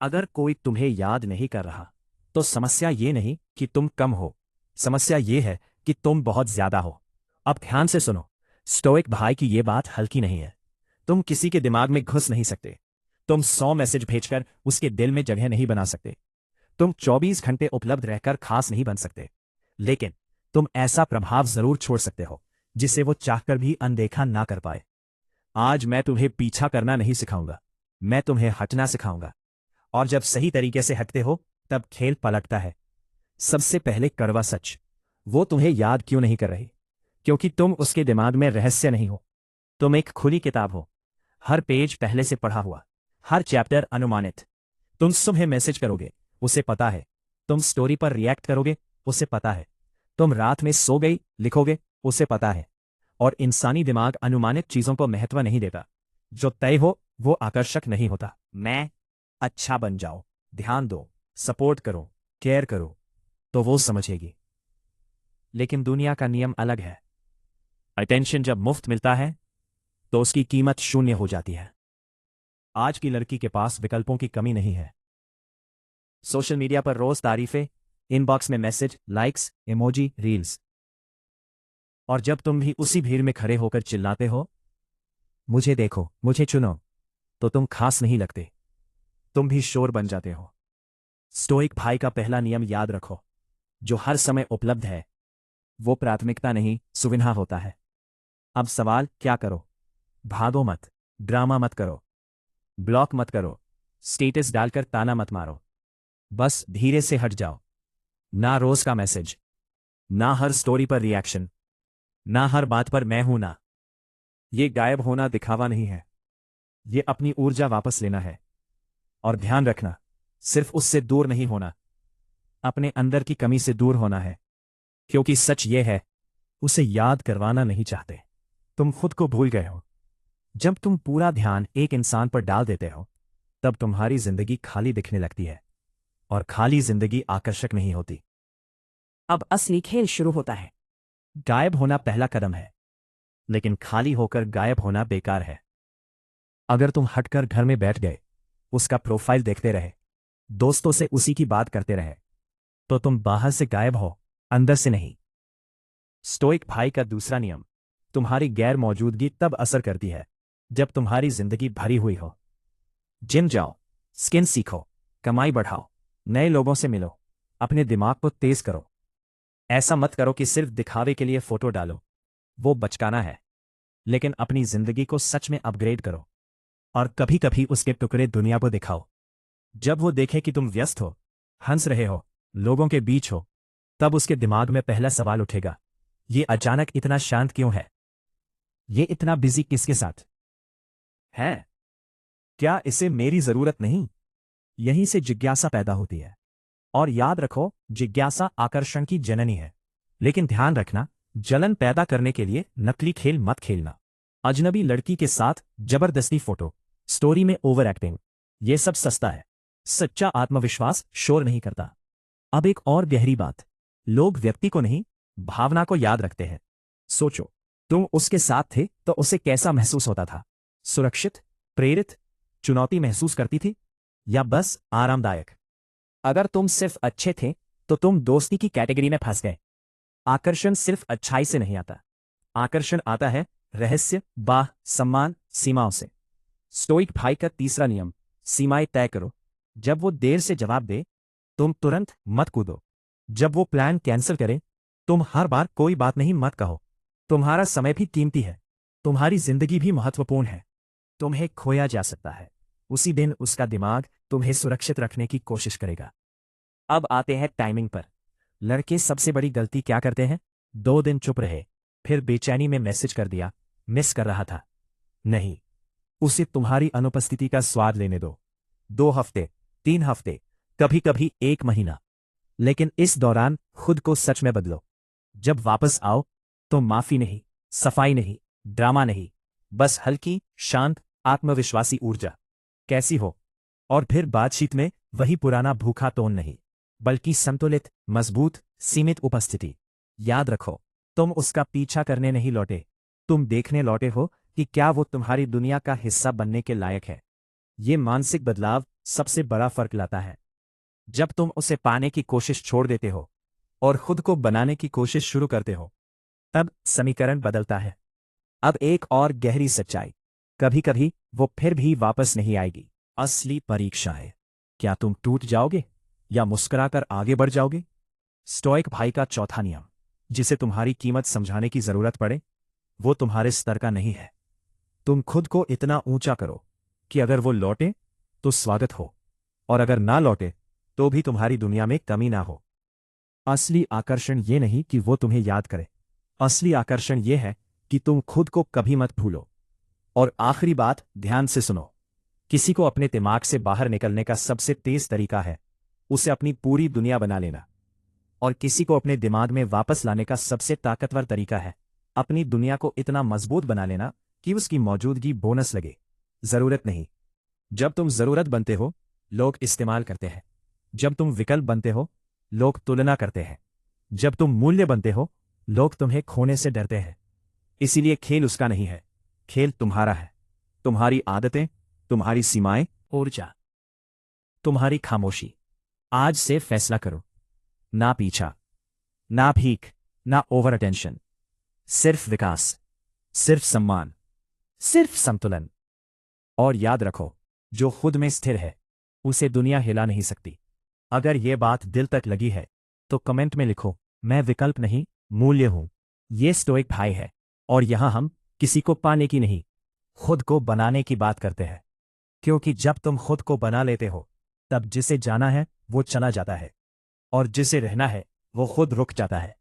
अगर कोई तुम्हें याद नहीं कर रहा, तो समस्या ये नहीं कि तुम कम हो, समस्या ये है कि तुम बहुत ज्यादा हो। अब ध्यान से सुनो, स्टोइक भाई की ये बात हल्की नहीं है। तुम किसी के दिमाग में घुस नहीं सकते। तुम 100 मैसेज भेजकर उसके दिल में जगह नहीं बना सकते। तुम 24 घंटे उपलब्ध रहकर खास नहीं बन सकते। लेकिन तुम ऐसा प्रभाव जरूर छोड़ सकते हो जिसे वो चाहकर भी अनदेखा ना कर पाए। आज मैं तुम्हें पीछा करना नहीं सिखाऊंगा, मैं तुम्हें हटना सिखाऊंगा। और जब सही तरीके से हटते हो, तब खेल पलटता है। सबसे पहले कड़वा सच, वो तुम्हें याद क्यों नहीं कर रही? क्योंकि तुम उसके दिमाग में रहस्य नहीं हो। तुम एक खुली किताब हो, हर पेज पहले से पढ़ा हुआ, हर चैप्टर अनुमानित। तुम सुबह मैसेज करोगे, उसे पता है। तुम स्टोरी पर रिएक्ट करोगे, उसे पता है। तुम रात में सो गई लिखोगे, उसे पता है। और इंसानी दिमाग अनुमानित चीजों को महत्व नहीं देता। जो तय हो वो आकर्षक नहीं होता। मैं अच्छा बन जाओ, ध्यान दो, सपोर्ट करो, केयर करो, तो वो समझेगी। लेकिन दुनिया का नियम अलग है। अटेंशन जब मुफ्त मिलता है, तो उसकी कीमत शून्य हो जाती है। आज की लड़की के पास विकल्पों की कमी नहीं है। सोशल मीडिया पर रोज तारीफें, इनबॉक्स में मैसेज, लाइक्स, इमोजी, रील्स। और जब तुम भी उसी भीड़ में खड़े होकर चिल्लाते हो, मुझे देखो, मुझे चुनो, तो तुम खास नहीं लगते। तुम भी शोर बन जाते हो। स्टोइक भाई का पहला नियम याद रखो, जो हर समय उपलब्ध है वो प्राथमिकता नहीं, सुविधा होता है। अब सवाल क्या करो? भागो मत, ड्रामा मत करो, ब्लॉक मत करो, स्टेटस डालकर ताना मत मारो। बस धीरे से हट जाओ। ना रोज का मैसेज, ना हर स्टोरी पर रिएक्शन, ना हर बात पर मैं हूं ना। ये गायब होना दिखावा नहीं है, ये अपनी ऊर्जा वापस लेना है। और ध्यान रखना, सिर्फ उससे दूर नहीं होना, अपने अंदर की कमी से दूर होना है। क्योंकि सच ये है, उसे याद करवाना नहीं चाहते, तुम खुद को भूल गए हो। जब तुम पूरा ध्यान एक इंसान पर डाल देते हो, तब तुम्हारी जिंदगी खाली दिखने लगती है। और खाली जिंदगी आकर्षक नहीं होती। अब असली खेल शुरू होता है। गायब होना पहला कदम है, लेकिन खाली होकर गायब होना बेकार है। अगर तुम हटकर घर में बैठ गए, उसका प्रोफाइल देखते रहे, दोस्तों से उसी की बात करते रहे, तो तुम बाहर से गायब हो, अंदर से नहीं। स्टोइक भाई का दूसरा नियम, तुम्हारी गैर मौजूदगी तब असर करती है जब तुम्हारी जिंदगी भरी हुई हो। जिम जाओ, स्किन सीखो, कमाई बढ़ाओ, नए लोगों से मिलो, अपने दिमाग को तेज करो। ऐसा मत करो कि सिर्फ दिखावे के लिए फोटो डालो, वो बचकाना है। लेकिन अपनी जिंदगी को सच में अपग्रेड करो। और कभी कभी उसके टुकड़े दुनिया को दिखाओ। जब वो देखे कि तुम व्यस्त हो, हंस रहे हो, लोगों के बीच हो, तब उसके दिमाग में पहला सवाल उठेगा, ये अचानक इतना शांत क्यों है? ये इतना बिजी किसके साथ है? क्या इसे मेरी जरूरत नहीं? यहीं से जिज्ञासा पैदा होती है। और याद रखो, जिज्ञासा आकर्षण की जननी है। लेकिन ध्यान रखना, जलन पैदा करने के लिए नकली खेल मत खेलना। अजनबी लड़की के साथ जबरदस्ती फोटो, स्टोरी में ओवर एक्टिंग, ये सब सस्ता है। सच्चा आत्मविश्वास शोर नहीं करता। अब एक और गहरी बात, लोग व्यक्ति को नहीं, भावना को याद रखते हैं। सोचो, तुम उसके साथ थे तो उसे कैसा महसूस होता था? सुरक्षित, प्रेरित, चुनौती महसूस करती थी, या बस आरामदायक? अगर तुम सिर्फ अच्छे थे, तो तुम दोस्ती की कैटेगरी में फंस गए। आकर्षण सिर्फ अच्छाई से नहीं आता। आकर्षण आता है रहस्य, बाह, सम्मान, सीमाओं से। स्टोइक भाई का तीसरा नियम, सीमाएं तय करो। जब वो देर से जवाब दे, तुम तुरंत मत कूदो। जब वो प्लान कैंसिल करे, तुम हर बार कोई बात नहीं मत कहो। तुम्हारा समय भी कीमती है, तुम्हारी जिंदगी भी महत्वपूर्ण है। तुम्हें खोया जा सकता है, उसी दिन उसका दिमाग तुम्हें सुरक्षित रखने की कोशिश करेगा। अब आते हैं टाइमिंग पर। लड़के सबसे बड़ी गलती क्या करते हैं? 2 दिन चुप रहे, फिर बेचैनी में मैसेज कर दिया, मिस कर रहा था। नहीं, उसे तुम्हारी अनुपस्थिति का स्वाद लेने दो। 2 हफ्ते, 3 हफ्ते, कभी कभी 1 महीना। लेकिन इस दौरान खुद को सच में बदलो। जब वापस आओ, तो माफी नहीं, सफाई नहीं, ड्रामा नहीं, बस हल्की, शांत, आत्मविश्वासी ऊर्जा। कैसी हो? और फिर बातचीत में वही पुराना भूखा टोन नहीं, बल्कि संतुलित, मजबूत, सीमित उपस्थिति। याद रखो, तुम उसका पीछा करने नहीं लौटे, तुम देखने लौटे हो कि क्या वो तुम्हारी दुनिया का हिस्सा बनने के लायक है। ये मानसिक बदलाव सबसे बड़ा फर्क लाता है जब तुम उसे पाने की कोशिश छोड़ देते हो और खुद को बनाने की कोशिश शुरू करते हो, तब समीकरण बदलता है। अब एक और गहरी सच्चाई, कभी कभी वो फिर भी वापस नहीं आएगी। असली परीक्षा है, क्या तुम टूट जाओगे या मुस्कुराकर आगे बढ़ जाओगे? स्टोइक भाई का चौथा नियम, जिसे तुम्हारी कीमत समझाने की जरूरत पड़े, वो तुम्हारे स्तर का नहीं है। तुम खुद को इतना ऊंचा करो कि अगर वो लौटे तो स्वागत हो, और अगर ना लौटे तो भी तुम्हारी दुनिया में कमी ना हो। असली आकर्षण ये नहीं कि वो तुम्हें याद करे, असली आकर्षण ये है कि तुम खुद को कभी मत भूलो। और आखिरी बात, ध्यान से सुनो, किसी को अपने दिमाग से बाहर निकलने का सबसे तेज तरीका है उसे अपनी पूरी दुनिया बना लेना, और किसी को अपने दिमाग में वापस लाने का सबसे ताकतवर तरीका है अपनी दुनिया को इतना मजबूत बना लेना कि उसकी मौजूदगी बोनस लगे, जरूरत नहीं। जब तुम जरूरत बनते हो, लोग इस्तेमाल करते हैं। जब तुम विकल्प बनते हो, लोग तुलना करते हैं। जब तुम मूल्य बनते हो, लोग तुम्हें खोने से डरते हैं। इसीलिए खेल उसका नहीं है, खेल तुम्हारा है। तुम्हारी आदतें, तुम्हारी सीमाएं, ऊर्जा, तुम्हारी खामोशी। आज से फैसला करो, ना पीछा, ना भीख, ना ओवर अटेंशन, सिर्फ विकास, सिर्फ सम्मान, सिर्फ संतुलन। और याद रखो, जो खुद में स्थिर है उसे दुनिया हिला नहीं सकती। अगर ये बात दिल तक लगी है तो कमेंट में लिखो, मैं विकल्प नहीं, मूल्य हूं। ये स्टोइक भाई है, और यहां हम किसी को पाने की नहीं, खुद को बनाने की बात करते हैं। क्योंकि जब तुम खुद को बना लेते हो, तब जिसे जाना है वो चला जाता है, और जिसे रहना है वो खुद रुक जाता है।